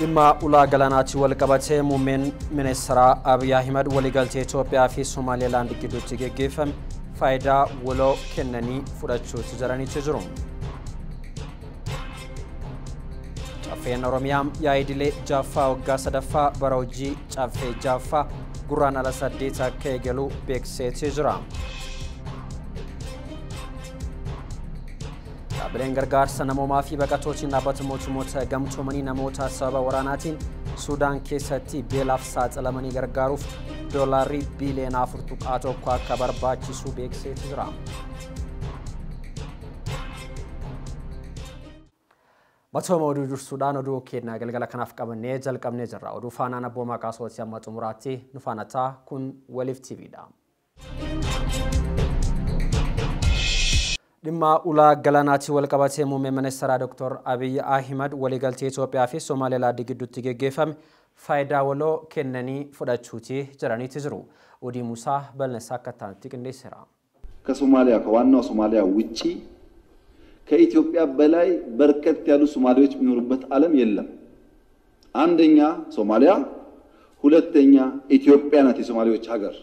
إما أولا غلاناتي والقباتي مومن منسرا أبي أحمد وليغالتي إثيوبيا في سومالي لاند جدو تيجيفم فايدا ولو كنني فراتشو تجراني تجرم جافين روميام يايدلي جافا وغاسا دفا براوجي جافي جافا قران على سديتا كيغلو بيكسي تجرام Abren gargaarsa namooma fi baqatootiin dhaabbattoota moota gamtoomanii namoota sababa waraanaatiin Suudaan keessatti beelaaf saaxilamanii gargaaruuf $4 biiliyoona 4 akka barbaachisu beeksisee jira. Batoo oduu Suudaan oduu kennaa galgala kanaaf qabannee jalqabnee jirra. Oduu faanaan abboomaa qaasootii amma xumuraatti nufaanataa kun waliif TVdha. Dhimma ulaa galaanaatti walqabatee muummee ministeera Dr. Abiy Ahmad waliigaltee Itoophiyaa fi Somaalilaand gidduutti geggeeffame faayidaa waloo kennanii fudhachuutii jiraniiti jiru. Odii Musaa bal'insa akka ta'anitti qindeesseera. ከሶማሊያ ከዋናው ሶማሊያ ውጪ ከኢትዮጵያ በላይ በርከት ያሉ ሶማሌዎች የሚኖሩበት ዓለም የለም። አንደኛ ሶማሊያ፣ ሁለተኛ ኢትዮጵያ ናት የሶማሌዎች ሀገር።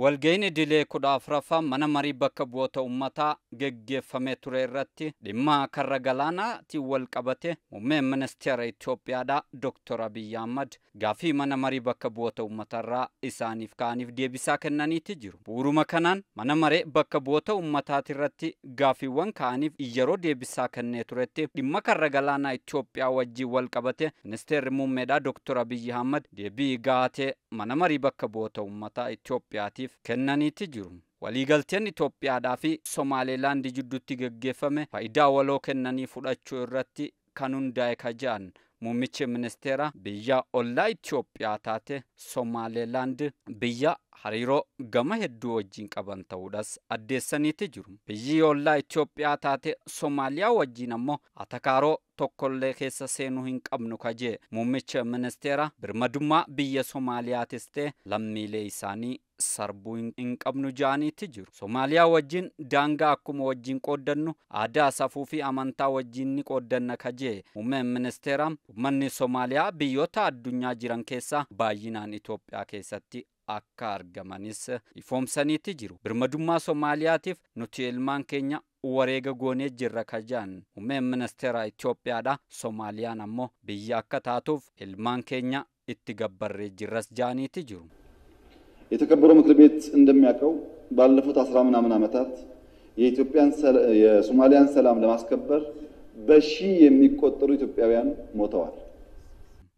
walgayni dilee kudha afraffaa mana marii bakka bu'oota uummataa geggeeffamee ture irratti dhimma karra galaanaatti wal qabate muummeen ministeera Itoophiyaadha Dr. Abiy Ahmad gaafii mana marii bakka bu'oota uummatarraa isaaniif kaaniif deebisaa kennaniiti jiru. Bu'uuruma kanaan mana maree bakka bu'oota uummataati irratti gaafiiwwan kaaniif yeroo deebisaa kennee turetti dhimma karra galaanaa Itoophiyaa wajjin wal qabate ministeerri muummeedha Dr. Abiy Ahmad deebii gaatee mana marii bakka bu'oota uummataa Itoophiyaatiif kennaniiti jiru. Waliigalteen Itoophiyaadhaa fi Somaalilaand jidduutti geggeeffame faayidaa waloo kennanii fudhachuu irratti kan hundaa'e kajaan muummichi ministeera biyya ollaa Itoophiyaa taate Somaalilaand biyya hariiroo gama hedduu wajjin qaban ta'uudhaas addeessaniiti jiru. Biyyi ollaa Itoophiyaa taate Somaaliyaa wajjin ammoo atakaaroo tokkollee keessa seenuu hin qabnu kajee muummichi ministeera birmadummaa biyya Soomaaliyaatis ta'e lammiilee isaanii sarbuu hin qabnu jaaniiti jiru. Soomaaliyaa wajjin daangaa akkuma wajjin qooddannu aadaa safuu fi amantaa wajjin ni qooddanna kajee muummeen ministeera uummanni Soomaaliyaa biyyoota addunyaa jiran keessaa baay'inaan Itoophiyaa keessatti akka argamanis ifoomsaniiti jiru. Birmadummaa Soomaaliyaatiif nuti ilmaan keenya wareega goonee jirra kajaan muummeen ministeera Itoophiyaadha. Soomaaliyaan ammoo biyya akka taatuuf ilmaan keenya itti gabbarree jirras jaaniiti jiru. የተከበረው ምክር ቤት እንደሚያውቀው ባለፉት 10 ምናምን ዓመታት የሶማሊያን ሰላም ለማስከበር በሺ የሚቆጠሩ ኢትዮጵያውያን ሞተዋል።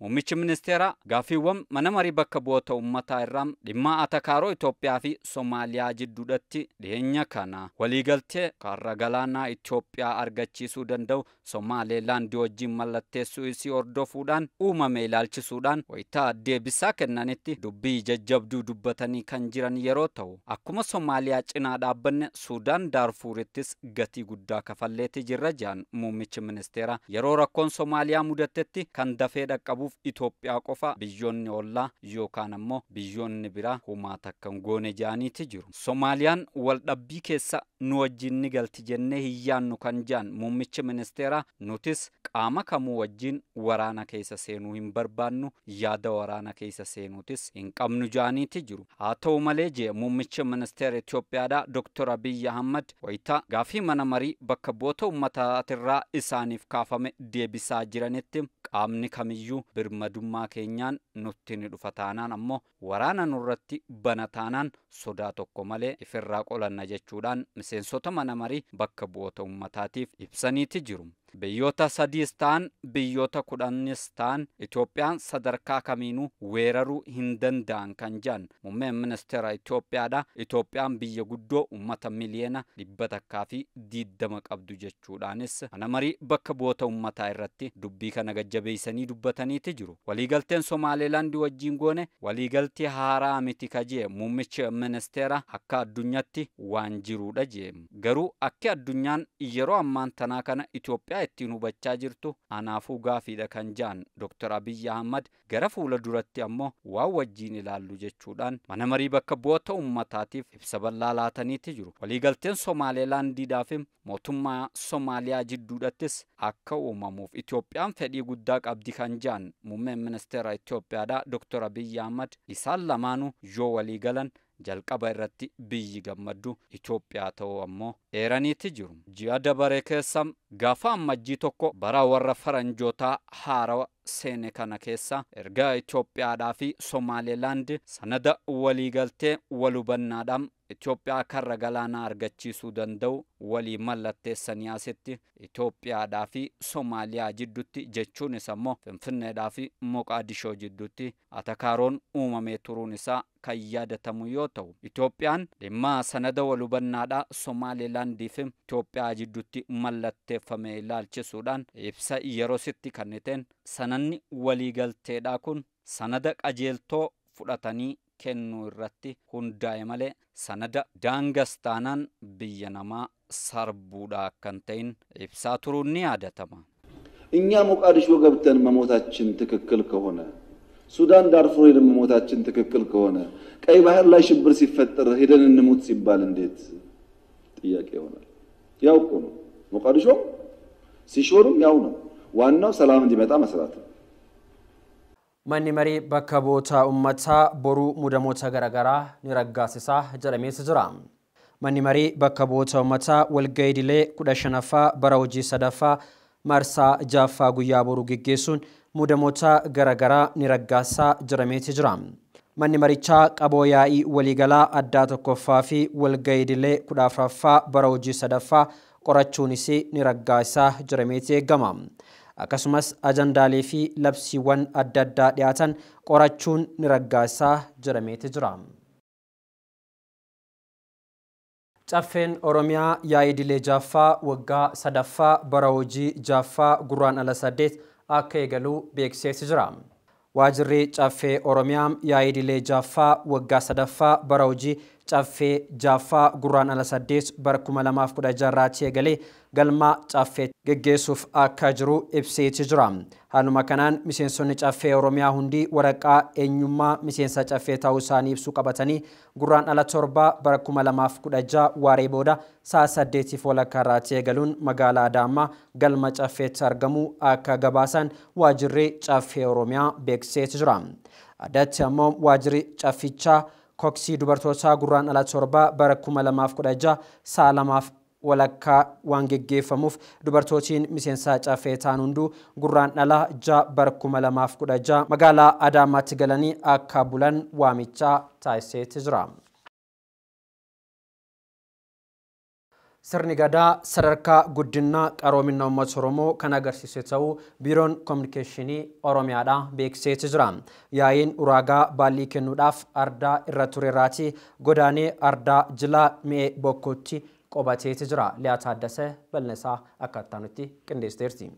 Muummichi ministeera gaafiiwwan mana marii bakka bu'oota uummataa irraa dhimma atakaaroo Itoophiyaa fi Soomaaliyaa jidduudhatti dhiyeenya kana waliigaltee karra galaanaa Itoophiyaa argachiisuu danda'u Somaalilaand wajjin mallatteessuu isii hordofuudhaan uumame ilaalchisuudhaan wayitaa deebisaa kennanitti dubbii jajjabduu dubbatanii kan jiran yeroo ta'u akkuma Soomaaliyaa cinaa dhaabbanne Suudaan Daarfuurittis gatii guddaa kafalleeti jirra jaan muummichi ministeera yeroo rakkoon Soomaaliyaa mudatetti kan dafee dhaqqabuuf Itoophiyaa qofa biyyoonni ollaa yookaan ammoo biyyoonni biraa humaata kan goone jaaniiti jiru. Soomaaliyaan wal dhabbii keessa nu wajjin ni galti jennee hiyyaannu kan jaan muummichi ministeera nutis qaama kamuu wajjin waraana keessa seenuu hin barbaannu yaada waraana keessa seenuutis hin qabnu jaaniiti jiru. Haa ta'u malee jee muummichi ministeera Itoophiyaadha Dr. Abiy Ahmad wayitaa gaafii mana marii bakka bu'oota uummataatirraa isaaniif kaafame deebisaa jiranitti qaamni kamiyyuu birmadummaa keenyaan nutti ni dhufa taanaan ammoo waraana nurratti bana taanaan sodaa tokko malee ifirraa qolanna jechuudhaan miseensota mana marii bakka bu'oota uummataatiif ibsaniiti jiru. Biyyoota sadiis ta'an biyyoota 10 ta'an Itoophiyaan sadarkaa kamiinuu weeraruu hin danda'an kan jaan muummeen ministeera Itoophiyaadha. Itoophiyaan biyya guddoo uummata miliyoona 120 qabdu jechuudhaanis mana marii bakka bu'oota uummataa irratti dubbii kana gajjabeessanii dubbataniiti jiru. Waliigalteen Somaalilaand wajjin goone waliigaltee haaraa miti kajee muummichi ministeera akka addunyaatti waan jiruudha jee. Garuu akka addunyaan yeroo ammaan tanaa kana Itoophiyaa ittiin hubachaa jirtu anaafuu gaafiidha kan jaan Dr. Abiy Ahmad gara fuula duratti ammoo waan wajjiin ilaallu jechuudhaan mana marii bakka bu'oota uummataatiif ibsa bal'aa laataniiti jiru. Waliigalteen Somaalilaandiidhaaf mootummaa Somaaliyaa jidduudhattis akka uumamuuf Itoophiyaan fedhii guddaa qabdi kan jaan muummeen ministeera Itoophiyaadha Dr. Abiy Ahmad isaan lamaanuu yoo waliigalan jalqaba irratti biyyi gammaddu Itoophiyaa ta'uu ammoo eeraniiti jiru. Ji'a dabaree keessa gaafa ammajjii tokko bara warra faranjootaa haarawa seene kana keessa erga Itoophiyaadhaa fi Somaalilaand sanada waliigaltee walubannaadhaan Itoophiyaa karra galaanaa argachiisuu danda'u walii mallatteessanii asitti Itoophiyaadhaa fi Somaaliyaa jidduutti jechuun isa immoo Finfinneedhaa fi Moqaadishoo jidduutti atakaaroon uumamee turuun isaa kan yaadatamu yoo ta'u Itoophiyaan dhimma sanada walubannaadhaa Somaalilaandii fi Itoophiyaa jidduutti mallatteeffame ilaalchisuudhaan ibsa yerositti kenniteen sananni waliigalteedhaa kun sanada qajeeltoo fudhatanii kennuu irratti hundaa'e malee sanada daangastaanaan biyya namaa sarbuudha kan ta'in ibsaa turuun ni yaadatama. እኛ ሞቃዲሾ ገብተን መሞታችን ትክክል ከሆነ ሱዳን ዳርፉር ሄደን መሞታችን ትክክል ከሆነ ቀይ ባህር ላይ ሽብር ሲፈጠር ሄደን እንሙት ሲባል እንዴት ጥያቄ ይሆናል? ያው እኮ ነው ሞቃዲሾ ሲሾሩም ያው ነው ዋናው ሰላም እንዲመጣ መስራት ነው። Manni marii bakka bu'oota uummataa boruu mudamoota garaagaraa ni raggaasisaa jedhameetu jira. Manni marii bakka bu'oota uummataa walgahii idilee 15ffaa bara hojii sadaffaa marsaa 6ffaa guyyaa boruu gaggeessuun mudamoota garaagaraa ni raggaasisaa jedhameetu jira. Manni marichaa qaboo yaa'ii waliigalaa addaa tokkoffaa fi walgahii idilee 14ffaa bara hojii sadaffaa qorachuunis ni raggaasisaa jedhameetu eegama. Akkasumas ajandaalee fi labsiiwwan adda addaa dhiyaatan qorachuun ni raggaasisaa jedhameetu jira. Caffeen Oromiyaa yaa'ii idilee 6ffaa waggaa 3ffaa bara hojii 6ffaa gurraandhala 8 akka eegalu beeksiseetu jira. Waajirri Caffee Oromiyaa yaa'ii idilee 6ffaa waggaa 3ffaa bara hojii Caffee 6ffaa gurraandhala 8 bara 2016 eegalee galma Caffee geggeessuuf akka jiru ibseetu jira. Haaluma kanaan miseensonni Caffee Oromiyaa hundi waraqaa eenyummaa miseensa Caffee ta'uu isaanii ibsuu qabatanii gurraandhala 7 bara 2016 waaree booda sa'a 8 walakkaarraatti eegaluun magaalaa Adaamaa galma Caffeetti argamu akka gabaasan waajirri Caffee Oromiyaa beeksiseetu jira. Addatti ammoo waajirri Caffichaa koksii dubartootaa gurraandhala 7 bara 2016 sa'a 2 walakkaa waan geggeeffamuuf dubartootiin miseensa Caffee ta'an hunduu gurraandhala 6 bara 2016 magaalaa Adaamaatti galanii akka bulan waamichaa taasiseetu jira. Sirni gadaa sadarkaa guddinaa qaroomina uummata Oromoo kan agarsiisu ta'uu biiroon kominikeeshinii Oromiyaadhaa beeksiseetu jira. Yaa'iin uraagaa baallii kennuudhaaf ardaa irra tureeraatii godaanee ardaa jilaa mi'ee bokkootti qobateetu jira. Liyaa Taaddasee bal'inaa akkaataa nutti qindeessiteerti.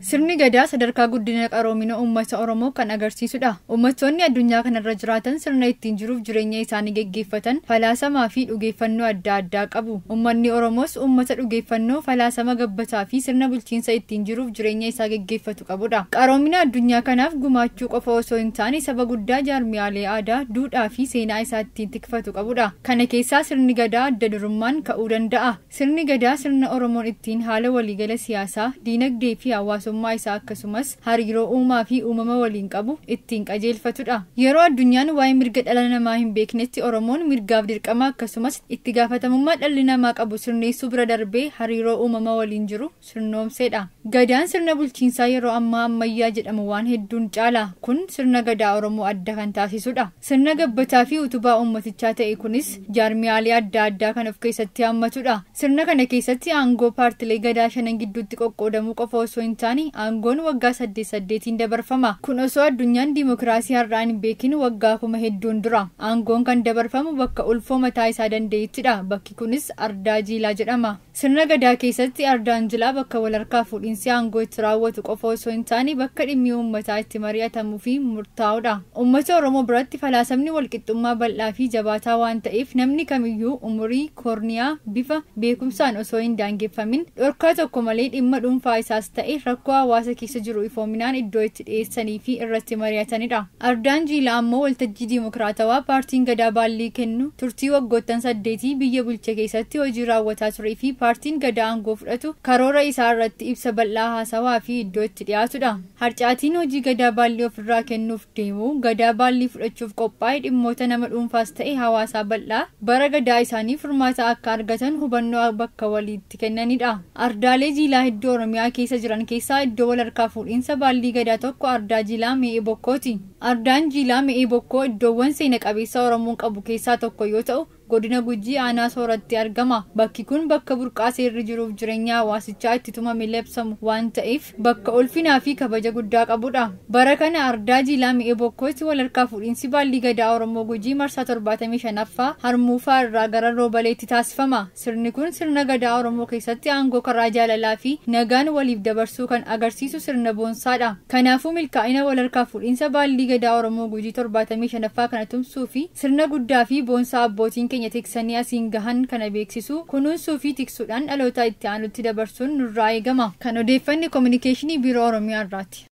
Sirni gadaa sadarkaa guddina qaroomina uummata Oromoo kan agarsiisudha. Uummattoonni addunyaa kanarra jiraatan sirna ittiin jiruuf jireenya isaanii geggeeffatan falaasamaa fi dhugeeffannoo adda addaa qabu. Uummanni Oromoos uummata dhugeeffannoo falaasama gabbataa fi sirna bulchiinsa ittiin jiruuf jireenya isaa geggeeffatu qabudha. Qaroomina addunyaa kanaaf gumaachuu qofa osoo hin taane saba guddaa jaarmiyaalee aadaa, duudhaa fi seenaa isaa ittiin tikfatu qabudha. Kana keessaa sirni gadaa adda durummaan ka'uu danda'a. Sirni gadaa sirna Oromoon ittiin haala waliigala siyaasaa, diinagdee fi hawaasummaa isaa akkasumas hariiroo uumaa fi uumama waliin qabu ittiin qajeelfatudha. Yeroo addunyaan waa'ee mirga dhala namaa hin beeknetti Oromoon mirgaaf dirqama akkasumas itti gaafatamummaa dhalli namaa qabu sirneessuu bira darbee hariiroo uumama waliin jiru sirnoomseedha. Gadaan sirna bulchiinsaa yeroo ammaa ammayyaa jedhamu waan hedduun caala. Kun sirna gadaa Oromoo adda kan taasisudha. Sirna gabbataa fi utubaa uummatichaa ta'e kunis jaarmiyaalee adda addaa kan of keessatti hammatudha. Sirna kana keessatti aangoo paartilee gadaa shanan gidduutti qoqqoodamuu qofa osoo hin taane taane aangoon waggaa 8 dabarfama. Kun osoo addunyaan diimokiraasii har'aan hin beekin waggaa kuma hedduun dura. Aangoon kan dabarfamu bakka ulfoo mataa isaa danda'ettidha. Bakki kunis Ardaa Jiilaa jedhama. Sirna gadaa keessatti Ardaan Jiilaa bakka walharkaa fuudhinsi aangoo itti raawwatu qofa osoo hin taane bakka dhimmi uummataa itti mari'atamuu fi murtaa'udha. Uummata Oromoo biratti falaasamni walqixxummaa bal'aa fi jabaataa waan ta'eef namni kamiyyuu umurii, koorniyaa, bifa, beekumsaan osoo hin daangeffamin dhorkaa tokko malee dhimma dhuunfaa isaas ta'e rakkoo hawaasa keessa jiru ifoominaan iddoo itti dhiyeessanii fi irratti mari'atanidha. Ardaan Jiilaa ammoo waltajjii diimokiraatawaa paartiin gadaa baallii kennu turtii waggoottan 8 biyya bulche keessatti hojii raawwataa turee fi paartiin gadaa aangoo fudhatu karoora isaa irratti ibsa bal'aa haasawaa fi iddoo itti dhiyaatudha. Harcaatiin hojii gadaa baallii ofirraa kennuuf deemu gadaa baallii fudhachuuf qophaa'e dhimmoota nama dhuunfaas ta'e hawaasaa bal'aa bara gadaa isaanii furmaata akka argatan hubannoo bakka walitti kennanidha. Ardaalee Jiilaa hedduu Oromiyaa keessa jiran keessaa iddoo walharkaa fuudhinsa baallii gadaa tokko Ardaa Jiilaa Mi'ee Bokkooti. Ardaan Jiilaa Mi'ee Bokkoo iddoowwan seena qabeessa Oromoon qabu keessaa tokko yoo ta'u godina Gujii aanaa Sooratti argama. Bakki kun bakka burqaa seerri jiruuf jireenya hawaasichaa itti tumame labsamu waan ta'eef bakka ulfinaa fi kabaja guddaa qabudha. Bara kana Ardaa Jiilaa Mi'ee Bokkootti walharkaa fuudhinsi baallii gadaa Oromoo Gujii marsaa 75ffaa Harmuufaa irraa gara Roobaleetti taasifama. Sirni kun sirna gadaa Oromoo keessatti aangoo karaa jaalalaa fi nagaan waliif dabarsuu kan agarsiisu sirna boonsaadha. Kanaafuu milkaa'ina walharkaa fuudhinsa baallii gadaa Oromoo Gujii 75ffaa kana tumsuu fi sirna guddaa fi boonsaa abbootiin keenya tiksanii asiin gahan kana beeksisu kunuunsuu fi tiksuudhaan dhaloota itti aanutti dabarsuun nurraa eegama. Kan odeeffanni Kominikeeshinii Biiroo Oromiyaa irraati.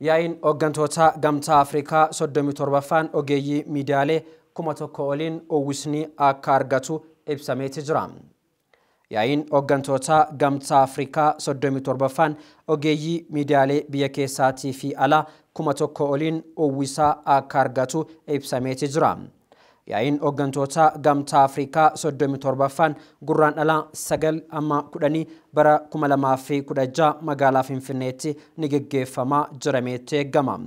Yaa'iin hooggantoota Gamtaa Afrikaa 37ffaan ogeeyyii miidiyaalee 1,000 oliin uwwisni akka argatu ibsameeti jira. Yaa'iin hooggantoota Gamtaa Afrikaa 37ffaan ogeeyyii miidiyaalee biyya keessaatii fi alaa 1,000 oliin uwwisaa akka argatu ibsameeti jira. Yaa'iin hooggantoota Gamtaa Afrikaa 37ffaan gurraandhala 9-10 bara 2016 magaalaa Finfinneetti ni gaggeeffamaa jirameetti eegama.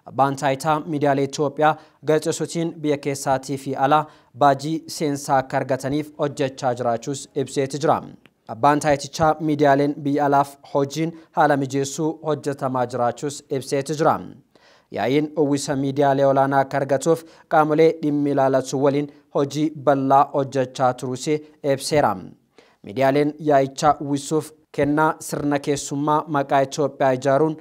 Abbaan taayitaa miidiyaalee Itoophiyaa gaazexeessootiin biyya keessaatii fi alaa baajii seensaa akka argataniif hojjechaa jiraachuus ibseeti jira. Abbaan taayitichaa miidiyaaleen biyya alaaf hojiin haala mijeessuu hojjetamaa jiraachuus ibseeti jira. Yaa'iin uwwisa miidiyaalee olaanaa akka argatuuf qaamolee dhimmi ilaalatu waliin hojii bal'aa hojjechaa turuus ibseera. Miidiyaaleen yaa'icha uwwisuuf kennaa sirna keessummaa maqaa Itoophiyaa ijaaruun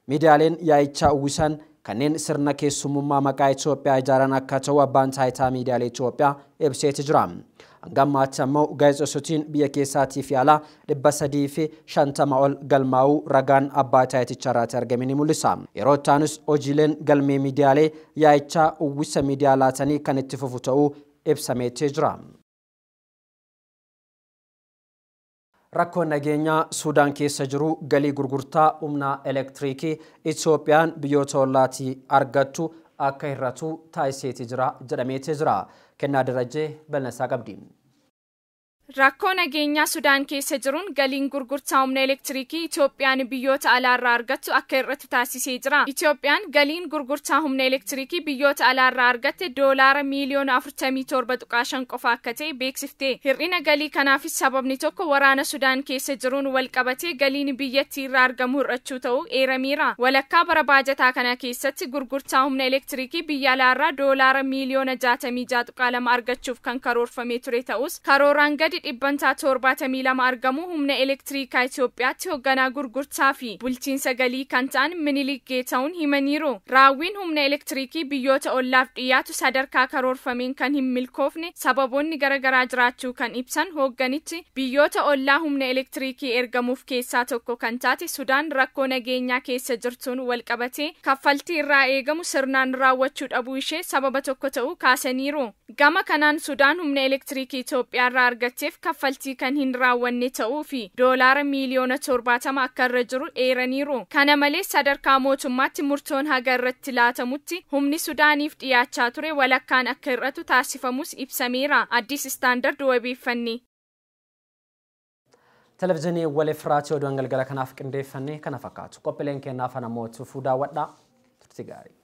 miidiyaaleen yaa'icha uwwisan kanneen sirna keessummaa maqaa Itoophiyaa ijaaran akka ta'u abbaan taayitaa miidiyaalee Itoophiyaa ibseeti jira. Hangammaatti ammoo gaazexeessootiin biyya keessaatii fi alaa 350 ol galmaa'uu ragaan abbaa taayitichaa irratti argame ni mul'isa. Yeroo ittaanus hojiileen galmee miidiyaalee yaa'icha uwwisa miidiyaa laatanii kan itti fufu ta'uu ibsameeti jira. Rakkoon nageenyaa Suudaan keessa jiru galii gurgurtaa humna elektiriikii Itoophiyaan biyyoota ollaatii argattu akka hir'atu taasiseeti jira jedhameeti jira. Kennaa Darajjee bal'inaa qabdi. Rakkoo nageenyaa Sudaan keessa jiruun galiin gurgurtaa humna elektirikii Itoophiyaan biyyoota alaarraa argattu akka hir'atu taasisee jira. Itoophiyaan galiin gurgurtaa humna elektirikii biyyoota alaarraa argatte doolaara miliyoona 47.5 qofa akka ta'e beeksifte. Hir'ina galii kanaafis sababni tokko waraana Sudaan keessa jiruun wal qabatee galiin biyyattii irraa argamu hir'achuu ta'uu eerameera. Walakkaa bara baajataa kana keessatti gurgurtaa humna elektirikii biyya alaarraa doolaara miliyoona 66.2 argachuuf kan karoorfamee ture ta'us karooraan gadi dhibbantaa 72 argamu humna elektirikaa Itoophiyaatti hoogganaa gurgurtaa fi bulchiinsa galii kan ta'an Minilik Geetahuun himaniiru. Raawwiin humna elektirikii biyyoota ollaaf dhiyaatu sadarkaa karoorfameen kan hin milkoofne sababoonni garaagaraa jiraachuu kan ibsan hoogganichi biyyoota ollaa humna elektirikii ergamuuf keessaa tokko kan taate Sudaan rakkoo nageenyaa keessa jirtuun wal qabatee kaffaltii irraa eegamu sirnaan raawwachuu dhabuu ishee sababa tokko ta'uu kaasaniiru. Gama kanaan Sudaan humna elektirikii Itoophiyaa irraa argatteef kaffaltii kan hin raawwanne ta'uu fi doolaara miliyoona 70 akka irra jiru eeraniiru. Kana malees sadarkaa mootummaatti murtoon haga irratti laatamutti humni Sudaaniif dhiyaachaa ture walakkaan akka hir'atu taasifamus ibsameera. Addis Istaandard wabeeffanne. Televiziyoonii waliif raadiyoo galgala kanaaf qindeeffannee kana fakkaatu. Qophiileen kennaaf namoota fuudhaa wadhaa turtii gaarii.